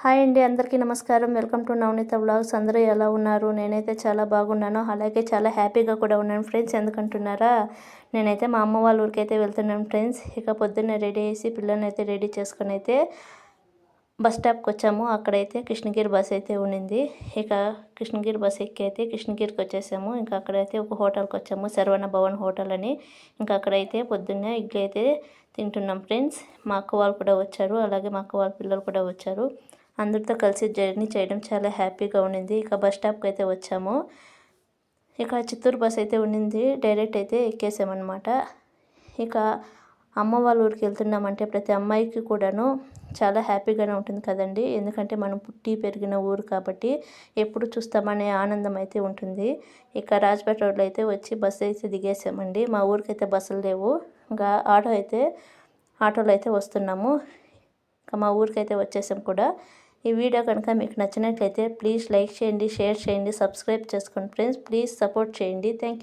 Hi అండి, అందరికీ నమస్కారం. Welcome to Navaneetha vlogs. అందరూ ఎలా ఉన్నారు? నేనైతే చాలా బాగున్నాను, అలాగే చాలా హ్యాపీగా కూడా ఉన్నాను ఫ్రెండ్స్. ఎందుకంటున్నారా, నేనైతే మా అమ్మ వాళ్ళ ఊరికైతే వెళ్తున్నాను ఫ్రెండ్స్. ఇక పొద్దున్నే రెడీ చేసి పిల్లల్ని అయితే రెడీ చేసుకుని అయితే బస్ స్టాప్కి వచ్చాము. అక్కడైతే కృష్ణగిరి బస్ అయితే ఉండింది. ఇక కృష్ణగిరి బస్ ఎక్కి అయితే కృష్ణగిరికి వచ్చేసాము. ఇంకా అక్కడైతే ఒక హోటల్కి వచ్చాము, శరవణ భవన్ హోటల్ అని. ఇంకా అక్కడైతే పొద్దున్నే ఇడ్లీ అయితే తింటున్నాం ఫ్రెండ్స్. మా అక్క వాళ్ళు కూడా వచ్చారు, అలాగే మా అక్క వాళ్ళ పిల్లలు కూడా వచ్చారు. అందరితో కలిసి జర్నీ చేయడం చాలా హ్యాపీగా ఉండింది. ఇక బస్ స్టాప్కి అయితే వచ్చాము. ఇక చిత్తూరు బస్ అయితే ఉండింది, డైరెక్ట్ అయితే ఎక్కేసామన్నమాట. ఇక అమ్మ వాళ్ళ ఊరికి వెళ్తున్నామంటే ప్రతి అమ్మాయికి కూడాను చాలా హ్యాపీగానే ఉంటుంది కదండి. ఎందుకంటే మనం పుట్టి పెరిగిన ఊరు కాబట్టి ఎప్పుడు చూస్తామనే ఆనందం అయితే ఉంటుంది. ఇక రాజపేట రోడ్లో అయితే వచ్చి బస్సు అయితే దిగేసామండి. మా ఊరికైతే బస్సులు లేవు, ఇంకా ఆటోలో అయితే వస్తున్నాము. ఇంకా మా ఊరికైతే వచ్చేసాం కూడా. ఈ వీడియో కనుక మీకు నచ్చినట్లయితే ప్లీజ్ లైక్ చేయండి, షేర్ చేయండి, సబ్స్క్రైబ్ చేసుకోండి ఫ్రెండ్స్. ప్లీజ్ సపోర్ట్ చేయండి. Thank you.